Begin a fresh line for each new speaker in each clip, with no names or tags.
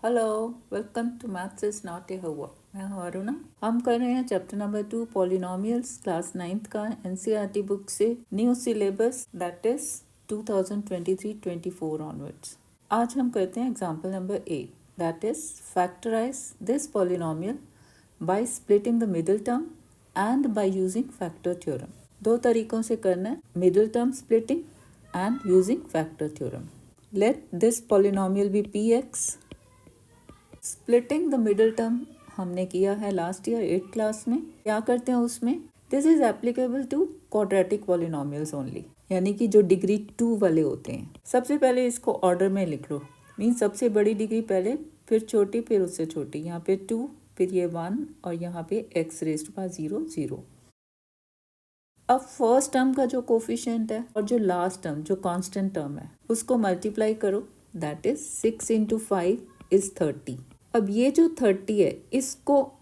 Hello, welcome to maths is not a homework. मैं हूँ अरुणा। हम कर रहे हैं chapter number 2 polynomials class 9th का एनसीईआरटी बुक से new syllabus that is 2023-24 onwards. आज हम करते हैं example number 8 that is factorise this polynomial by splitting the middle term and by using factor theorem. दो तरीकों से करना है, middle term splitting and using factor theorem. Let this polynomial be px। Splitting the middle term हमने किया है last year 8th class में। क्या करते हैं उसमें, this is applicable to quadratic polynomials only, यानी कि जो डिग्री 2 वाले होते हैं। सबसे पहले इसको ऑर्डर में लिख लो, मीन सबसे बड़ी डिग्री पहले, फिर छोटी, फिर उससे छोटी। यहाँ पे 2, फिर ये 1 और यहाँ पे x रेज़्ड बाय 0 0। अब फर्स्ट टर्म का जो कोफिशिएंट है और जो लास्ट टर्म जो कांस्टेंट टर्म है उसको मल्टीप्लाई करो, दैट इज 6 × 5 इज 30। अब ये जो 30 है इसको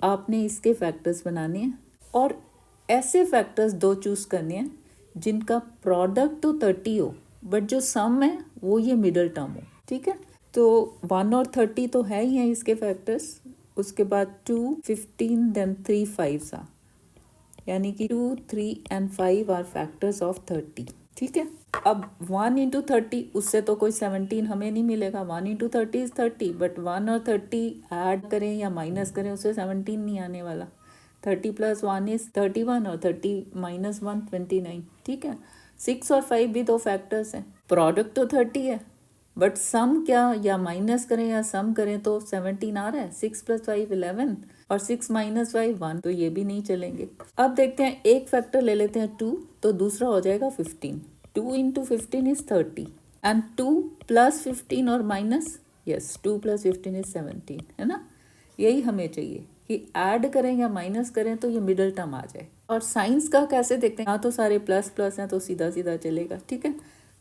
आपने इसके फैक्टर्स बनाने हैं और ऐसे फैक्टर्स दो चूज करने हैं जिनका प्रोडक्ट तो 30 हो बट जो सम है वो ये मिडिल टर्म हो। ठीक है, तो 1 और 30 तो है ही हैं इसके फैक्टर्स। उसके बाद 2, 15 देन 3 5 आ, यानी कि 2, 3 and 5 आर फैक्टर्स ऑफ 30। ठीक है, अब 1 × 30 उससे तो कोई 17 हमें नहीं मिलेगा। 1 × 30 इज 30, बट 1 और 30 ऐड करें या माइनस करें उससे 17 नहीं आने वाला। 30 + 1 इज 31 और 30 - 1 29। ठीक है, 6 और 5 भी दो फैक्टर्स हैं। प्रोडक्ट तो 30 है बट सम क्या, या माइनस करें या सम करें तो 17 आ रहा है। 6 + 5 11 और 6 - 5 1, तो ये भी नहीं चलेंगे। अब देखते हैं, एक फैक्टर ले लेते हैं 2, तो दूसरा हो जाएगा 15। 2 × 15 इज 30 एंड 2 + 15 और माइनस, यस 2 + 15 इज 17, है ना। यही हमें चाहिए कि ऐड करें या माइनस करें तो ये मिडिल टर्म आ जाए। और साइंस का कैसे देखते हैं, यहाँ तो सारे प्लस प्लस हैं तो सीधा सीधा चलेगा। ठीक है,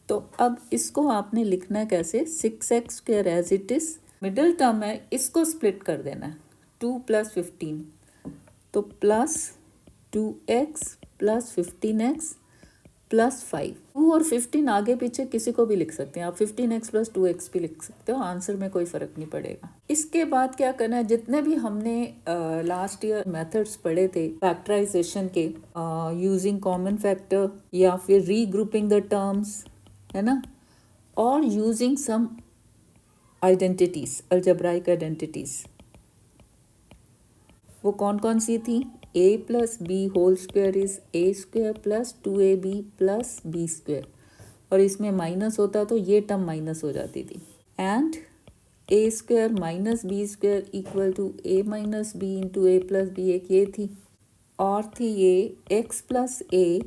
तो अब इसको आपने लिखना है कैसे, 6x² as it is, middle term है इसको स्प्लिट कर देना है। 2 + 15 तो +2x + 15x + 5। 2 और 15 आगे पीछे किसी को भी लिख सकते हैं आप, 15x + 2x भी लिख सकते हो, आंसर में कोई फर्क नहीं पड़ेगा। इसके बाद क्या करना है, जितने भी हमने लास्ट ईयर मेथड्स पढ़े थे फैक्टराइजेशन के, यूजिंग कॉमन फैक्टर या फिर रीग्रुपिंग द टर्म्स, है ना, और using some identities, algebraic identities, वो कौन कौन सी थी। a + b² is a² + 2ab + b², और इसमें माइनस होता तो ये टर्म माइनस हो जाती थी। And a² - b² = a - b × a + b, एक ये थी। और थी ये x + a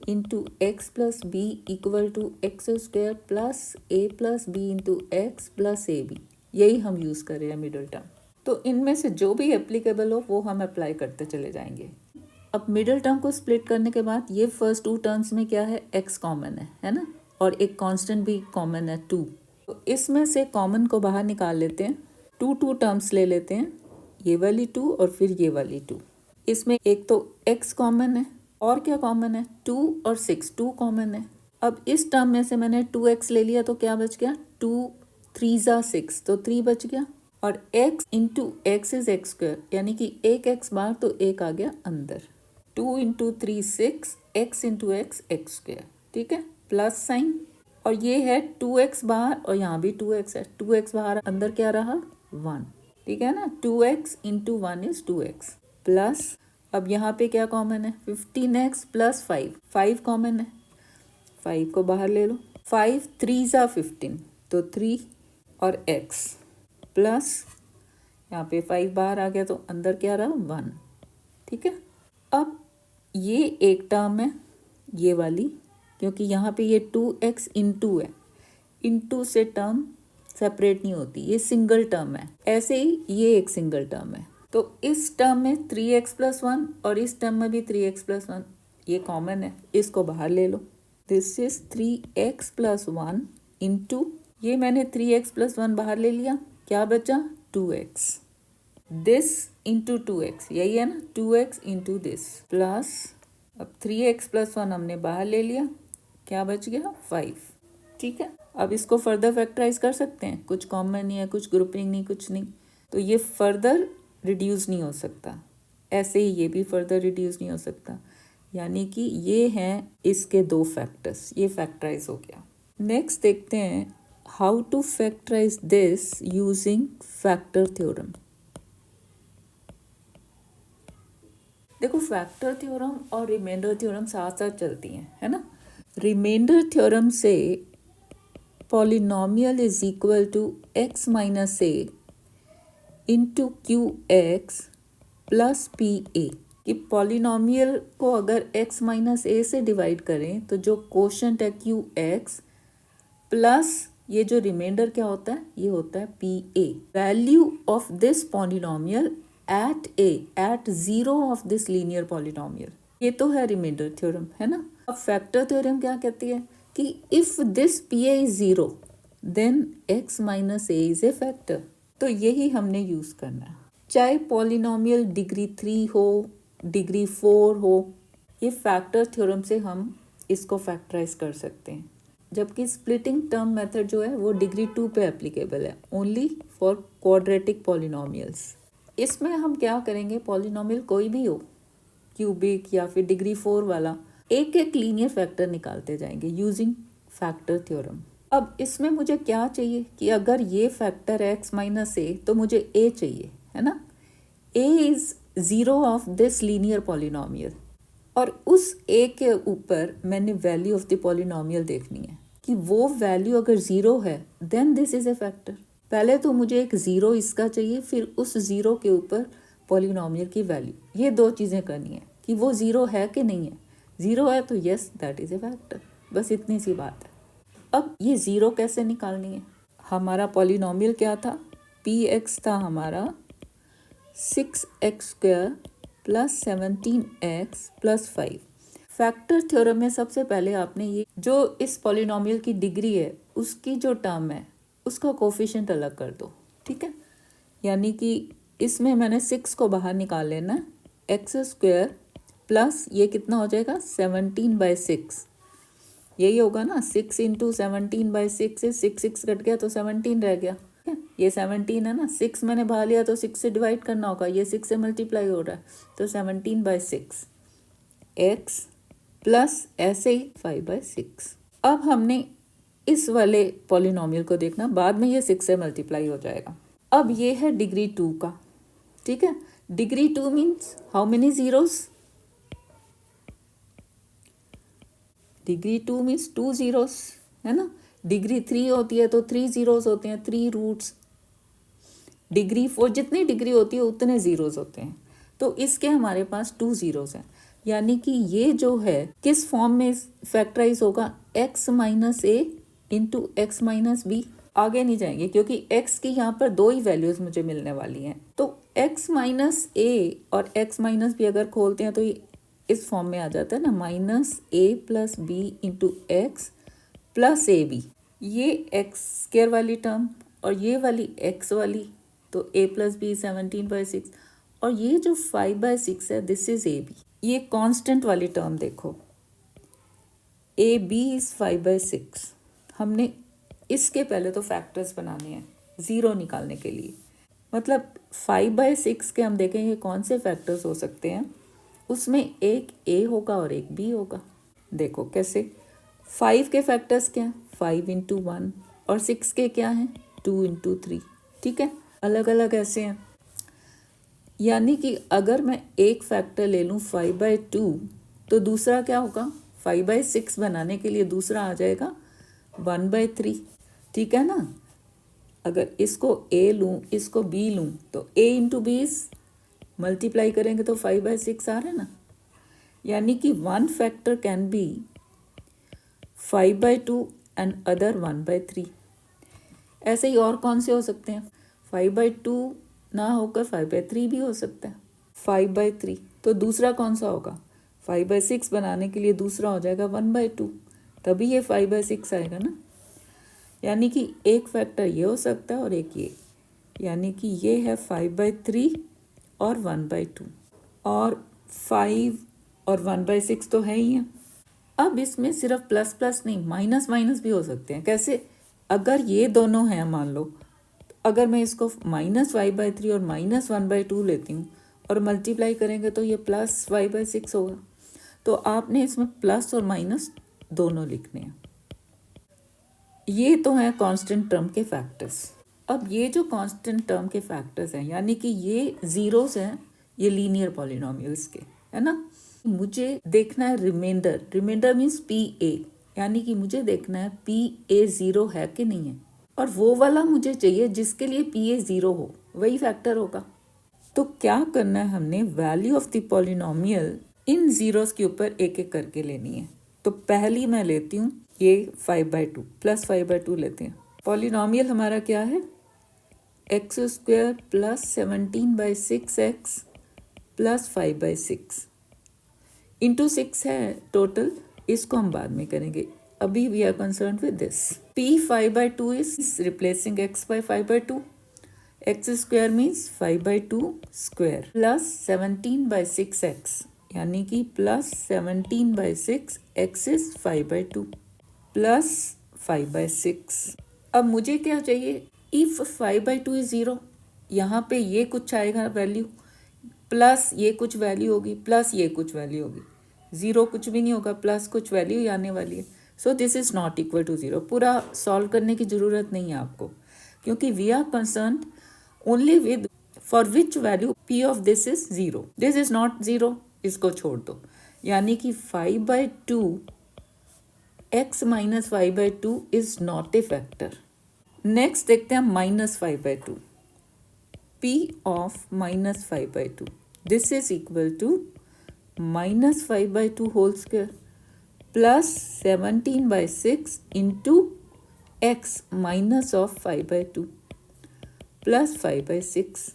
× x + b = x² + a + b × x + ab। यही हम यूज़ कर रहे हैं मिडिल टर्म। तो इनमें से जो भी एप्लीकेबल हो वो हम अप्लाई करते चले जाएंगे। अब मिडिल टर्म को स्प्लिट करने के बाद ये फर्स्ट 2 टर्म्स में क्या है, x कॉमन है ना, और एक कांस्टेंट भी कॉमन है 2। तो इसमें से कॉमन को बाहर निकाल लेते हैं। 2 टर्म्स ले लेते हैं, ये वाली 2 और फिर ये वाली 2। इसमें एक तो x कॉमन है और क्या कॉमन है, 2 और 6, 2 कॉमन है। अब इस टर्म में से मैंने 2x ले लिया तो क्या बच गया, 2 3 × 6 तो 3 बच गया, और x × x इज x², यानी कि एक x बाहर तो एक आ गया अंदर। 2 × 3 6, x × x x²। ठीक है, प्लस साइन, और ये है 2x बाहर और यहाँ भी 2x है। 2x बाहर, अंदर क्या रहा, 1। ठीक है ना, 2x × 1 इज 2x प्लस, अब यहाँ पे क्या कॉमन है, 15x + 5, 5 कॉमन है, 5 को बाहर ले लो। 5 3 × 15 तो 3 और x प्लस, यहाँ पे 5 बाहर आ गया तो अंदर क्या रहा, 1। ठीक है, अब ये एक टर्म है ये वाली, क्योंकि यहाँ पे ये 2x × है, इंटू से टर्म सेपरेट नहीं होती, ये सिंगल टर्म है। ऐसे ही ये एक सिंगल टर्म है, तो इस टर्म में 3x + 1 और इस टर्म में भी 3x + 1 ये कॉमन है, इसको बाहर ले लो। दिस इज 3x + 1 इंटू, ये मैंने 3x + 1 बाहर ले लिया, क्या बचा, 2x। दिस इंटू 2x, यही है ना, 2x × दिस प्लस, अब 3x + 1 हमने बाहर ले लिया, क्या बच गया, 5। ठीक है, अब इसको फर्दर फैक्टराइज कर सकते हैं, कुछ कॉमन नहीं है, कुछ ग्रुपिंग नहीं, कुछ नहीं, तो ये फर्दर रिड्यूस नहीं हो सकता। ऐसे ही ये भी फर्दर रिड्यूस नहीं हो सकता, यानी कि ये हैं इसके दो फैक्टर्स, ये फैक्टराइज हो गया। नेक्स्ट देखते हैं how to factorise this using factor theorem. देखो फैक्टर थ्योरम और रिमाइंडर थ्योरम साथ साथ चलती हैं, है ना। रिमाइंडर थ्योरम से polynomial is equal to x minus a into q x plus p a, कि पॉलिनोमियल को अगर x माइनस ए से डिवाइड करें तो जो कोशेंट है क्यू एक्स प्लस ये जो रिमाइंडर क्या होता है, ये होता है p a. Value of this polynomial at a at zero of this linear polynomial, ये तो है रिमाइंडर थ्योरम, है ना। अब फैक्टर थ्योरम क्या कहती है कि if this p a is zero then x minus a is a factor. तो यही हमने यूज करना है, चाहे पॉलिनोमियल डिग्री 3 हो, डिग्री 4 हो, ये फैक्टर थ्योरम से हम इसको फैक्टराइज कर सकते हैं। जबकि स्प्लिटिंग टर्म मेथड जो है वो डिग्री 2 पे एप्लीकेबल है, ओनली फॉर क्वाड्रेटिक पॉलिनोमियल्स। इसमें हम क्या करेंगे, पॉलिनोमियल कोई भी हो, क्यूबिक या फिर डिग्री 4 वाला, एक एक लीनियर फैक्टर निकालते जाएंगे यूजिंग फैक्टर थ्योरम। अब इसमें मुझे क्या चाहिए कि अगर ये फैक्टर है x माइनस ए तो मुझे a चाहिए, है ना। a is zero of this linear polynomial, और उस a के ऊपर मैंने वैल्यू ऑफ द पॉलिनोमियल देखनी है कि वो वैल्यू अगर जीरो है then this is a factor. पहले तो मुझे एक जीरो इसका चाहिए, फिर उस जीरो के ऊपर पॉलिनोमियल की वैल्यू, ये दो चीज़ें करनी है कि वो जीरो है कि नहीं है। जीरो है तो yes that is a factor, बस इतनी सी बात है। अब ये जीरो कैसे निकालनी है, हमारा पॉलिनोमियल क्या था, पी एक्स था हमारा 6x² plus 17x plus 5। Factor theorem में सबसे पहले आपने ये जो इस पॉलिनोमियल की डिग्री है उसकी जो टर्म है उसका कोफिशिएंट अलग कर दो, ठीक है। यानी कि इसमें मैंने 6 को बाहर निकाल लेना है, x² प्लस ये कितना हो जाएगा 17/6, यही होगा ना, 6 इंटू 17/6 है, 6 कट गया तो 17 रह गया, ये 17 है ना, 6 मैंने बाहर लिया तो 6 से डिवाइड करना होगा, ये 6 से मल्टीप्लाई हो रहा है तो 17/6 x प्लस ऐसे ही 5/6। अब हमने इस वाले पॉलिनोमियल को देखना, बाद में ये 6 से मल्टीप्लाई हो जाएगा। अब ये है डिग्री 2 का, ठीक है। Degree 2 means how many zeros, degree 2 means 2 zeros, है ना। डिग्री 3 होती है तो 3 जीरोस होते हैं, 3 रूट्स। डिग्री 4 जितनी डिग्री होती है उतने जीरोस होते हैं, तो इसके हमारे पास 2 जीरोस हैं। यानी कि ये जो है किस फॉर्म में फैक्टराइज होगा, x minus a into x minus B. आगे नहीं जाएंगे क्योंकि x की यहाँ पर दो ही वैल्यूज मुझे मिलने वाली हैं, तो x माइनस ए और x माइनस बी अगर खोलते हैं तो ये इस फॉर्म में आ जाता है ना, minus a plus b into x plus a b. ये x² वाली टर्म और ये वाली x वाली, तो a प्लस बी 17/6, और ये जो 5/6 है दिस इज ए बी। ये कांस्टेंट वाली टर्म देखो, ए बी इज 5/6। हमने इसके पहले तो फैक्टर्स बनाने हैं ज़ीरो निकालने के लिए, मतलब 5/6 के हम देखेंगे कौन से फैक्टर्स हो सकते हैं, उसमें एक a होगा और एक b होगा। देखो कैसे, 5 के फैक्टर्स क्या हैं, 5 इंटू 1, और 6 के क्या हैं, 2 इंटू 3, ठीक है, अलग अलग ऐसे हैं। यानी कि अगर मैं एक फैक्टर ले लूँ 5/2 तो दूसरा क्या होगा, 5/6 बनाने के लिए दूसरा आ जाएगा 1/3, ठीक है ना। अगर इसको a लूँ इसको b लूँ तो a इंटू बी मल्टीप्लाई करेंगे तो 5/6 आ रहा है ना। यानी कि one factor can be 5/2 and other 1/3। ऐसे ही और कौन से हो सकते हैं, 5/2 ना होकर 5/3 भी हो सकता है, 5/3। तो दूसरा कौन सा होगा, 5/6 बनाने के लिए दूसरा हो जाएगा 1/2, तभी ये 5/6 आएगा ना। यानी कि एक फैक्टर ये हो सकता है और एक ये, यानी कि ये है 5/3 और 1/2, और 5 और 1/6 तो है ही है। अब इसमें सिर्फ प्लस प्लस नहीं माइनस माइनस भी हो सकते हैं, कैसे, अगर ये दोनों हैं मान लो, अगर मैं इसको -5/3 और -1/2 लेती हूँ और मल्टीप्लाई करेंगे तो ये +5/6 होगा। तो आपने इसमें प्लस और माइनस दोनों लिखने हैं। ये तो है कांस्टेंट टर्म के फैक्टर्स। अब ये जो कांस्टेंट टर्म के फैक्टर्स हैं, यानी कि ये ज़ीरोस हैं, ये लीनियर पॉलिनोमियल्स के, है ना। मुझे देखना है रिमाइंडर, रिमाइंडर मीन्स PA, यानी कि मुझे देखना है PA 0 है कि नहीं है, और वो वाला मुझे चाहिए जिसके लिए PA 0 हो, वही फैक्टर होगा। तो क्या करना है, हमने value of the polynomial in zeros के ऊपर एक एक करके लेनी है। तो पहली मैं लेती हूँ ये 5/2 +5/2 लेते हैं। पॉलिनोमियल हमारा क्या है, x² + 17/6x + 5/6 इंटू 6 है टोटल, इसको हम बाद में करेंगे, अभी we are concern with this. P 5/2 is replacing x by 5/2, x² means 5/2 square plus 17/6x, यानी कि +17/6 x इज 5/2 प्लस 5/6। अब मुझे क्या चाहिए, इफ 5/2 इज 0, यहाँ पे ये कुछ आएगा वैल्यू, प्लस ये कुछ वैल्यू होगी, प्लस ये कुछ वैल्यू होगी, 0 कुछ भी नहीं होगा, प्लस कुछ वैल्यू ही आने वाली है। So this is not equal to 0। पूरा सॉल्व करने की ज़रूरत नहीं है आपको, क्योंकि we are concern only with for which value P of this is 0। This is not 0, इसको छोड़ दो, यानी कि 5/2 x - 5/2 is not a factor. Next देखते हैं -5/2, P of -5/2, this is equal to -5/2 whole square plus 17/6 into x minus of 5/2 plus 5/6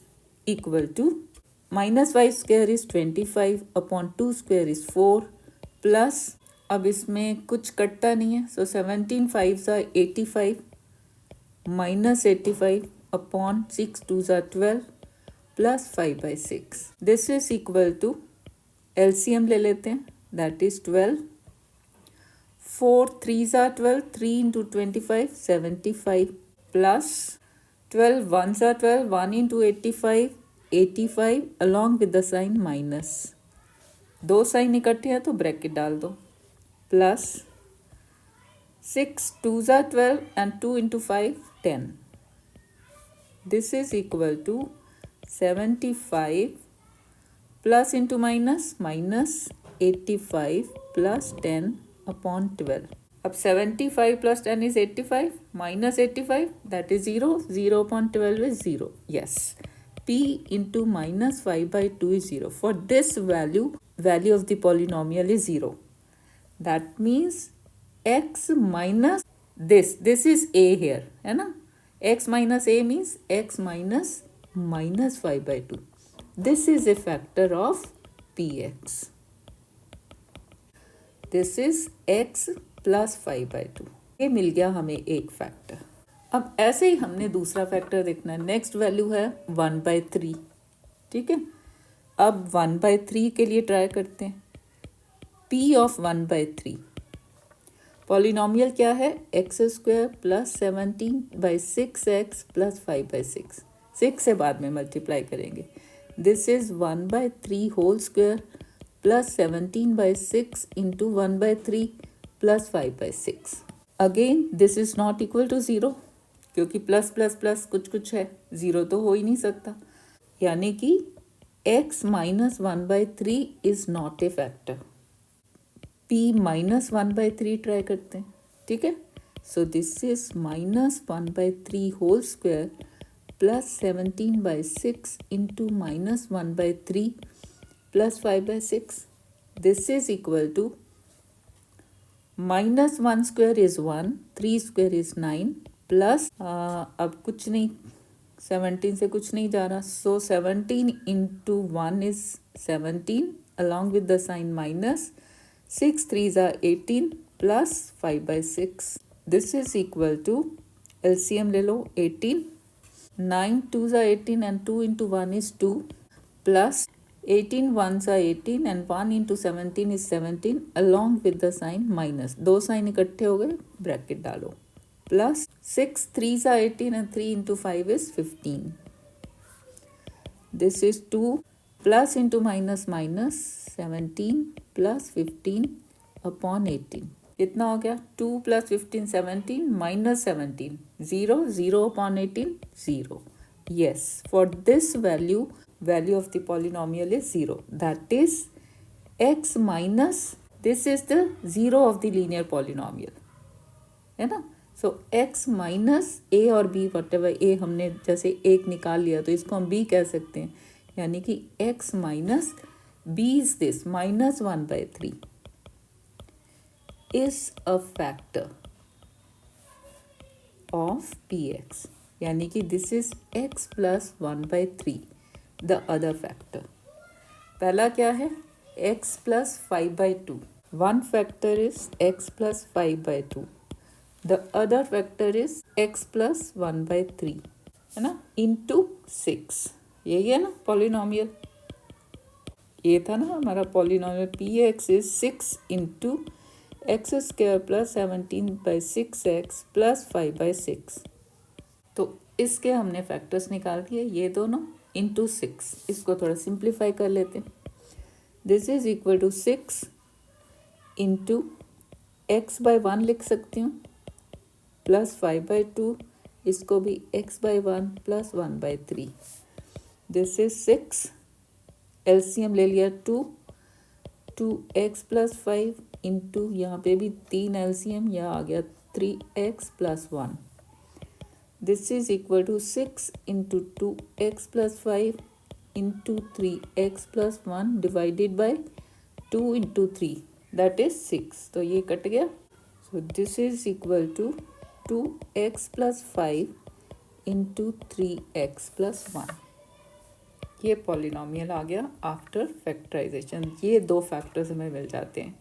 equal to -5 square is 25 upon 2 square is 4 plus, अब इसमें कुछ कटता नहीं है, so 17 5s are 85 minus 85 upon 6 2s are 12 plus 5/6, this is equal to LCM ले लेते हैं, that is 12, 4 3s are 12, 3 into 25 75 plus 12 1s are 12, 1 into 85 85 along with the sign minus, दो साइन इकट्ठे हैं तो ब्रैकेट डाल दो, plus 6 2s are 12 and 2 into 5 10, this is equal to 75 plus into minus minus 85 plus 10 upon 12। अब 75 plus 10 is 85 minus 85 that is 0, 0 upon 12 is 0, yes, P into -5/2 is 0। For this value, value of the polynomial is 0, that means x minus this is a here, है ना, x minus a means x minus -5/2, this is a factor of Px, this is x plus 5/2, ये मिल गया हमें एक factor. अब ऐसे ही हमने दूसरा फैक्टर देखना है, नेक्स्ट वैल्यू है 1/3, ठीक है। अब 1/3 के लिए ट्राई करते हैं, P ऑफ 1/3, पॉलिनोमियल क्या है, x² प्लस 17/6x प्लस 5/6, 6 से बाद में मल्टीप्लाई करेंगे, this is 1/3 whole square plus 17/6 into 1/3 plus 5/6, again this is not equal to 0, क्योंकि प्लस प्लस प्लस कुछ कुछ है, 0 तो हो ही नहीं सकता, यानी कि x minus 1/3 is not a factor. P minus 1/3 try करते हैं, ठीक है। So this is -1/3 whole square plus 17/6 into -1/3 plus 5/6, this is equal to -1 square is 1, 3 square is 9 plus अब कुछ नहीं, 17 से कुछ नहीं जा रहा, so 17 into 1 is 17 along with the sign minus, 6 3s are 18 plus 5/6, this is equal to LCM ले लो 18, 9 2s are 18 and 2 into 1 is 2 plus 18 1s are 18 and 1 into 17 is 17 along with the sign minus, दो sign इकट्ठे हो गए, bracket डालो, plus 6 3s are 18 and 3 into 5 is 15. This is 2 plus into minus minus 17 plus 15 upon 18. कितना हो गया? 2 plus 15 17 minus 17 0 0 upon 18 0. Yes, for this value of the polynomial is 0. That is x minus, this is the 0 of the linear polynomial, है ना? सो x minus a और b, what ever a हमने जैसे एक निकाल लिया तो इसको हम b कह सकते हैं, यानी कि x minus b is this minus 1/3 is a factor of px, यानी कि this is x plus 1/3 the other factor. पहला क्या है? x plus 5/2. One factor is x plus 5/2. The other factor is x plus 1/3, है ना, into 6. यही है ना पॉलिनॉमियल. ये था ना हमारा polynomial px is 6 into x square plus 17/6x plus 5/6. तो इसके हमने फैक्टर्स निकाल दिए, ये दोनों into 6. इसको थोड़ा सिंप्लीफाई कर लेते हैं. This is equal to 6 into x/1 लिख सकती हूँ प्लस 5/2, इसको भी x/1 plus 1/3. This is 6. LCM ले लिया 2x प्लस 5 इंटू यहाँ पे भी 3 एलसीएम, यहाँ आ गया 3x plus 1. This is equal to 6 into 2x plus 5 into 3x plus 1 divided by 2 into 3, that is 6. तो ये कट गया. So this is equal to 2x plus 5 into 3x plus 1. ये पॉलिनॉमियल आ गया आफ्टर फैक्टराइजेशन. ये दो factors हमें मिल जाते हैं,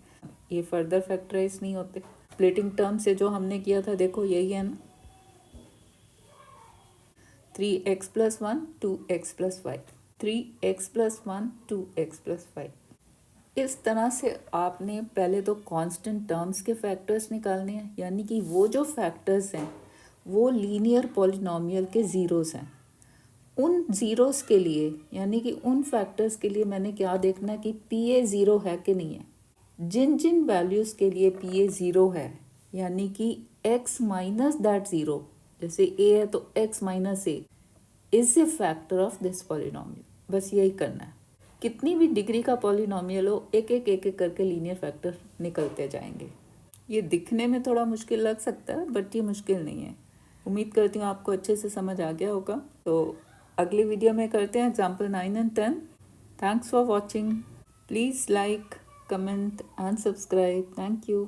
ये फर्दर फैक्टराइज नहीं होते. स्प्लिटिंग टर्म से जो हमने किया था देखो यही है ना, 3x plus 1 2x plus 5, 3x plus 1 2x plus 5. इस तरह से आपने पहले तो कांस्टेंट टर्म्स के फैक्टर्स निकालने हैं, यानी कि वो जो फैक्टर्स हैं वो लीनियर पॉलिनॉमियल के ज़ीरोस हैं. उन ज़ीरोस के लिए, यानी कि उन फैक्टर्स के लिए मैंने क्या देखना है कि पी ए ज़ीरो है कि नहीं है. जिन जिन वैल्यूज़ के लिए पी ए ज़ीरो है, यानी कि x माइनस दैट ज़ीरो, जैसे a है तो x minus A is a factor of this polynomial. बस यही करना है. कितनी भी डिग्री का पॉलिनॉमियल हो, एक एक करके लीनियर फैक्टर निकलते जाएंगे. ये दिखने में थोड़ा मुश्किल लग सकता है बट ये मुश्किल नहीं है. उम्मीद करती हूँ आपको अच्छे से समझ आ गया होगा. तो अगली वीडियो में करते हैं example 9 and 10. Thanks for watching. Please like, comment and subscribe. Thank you.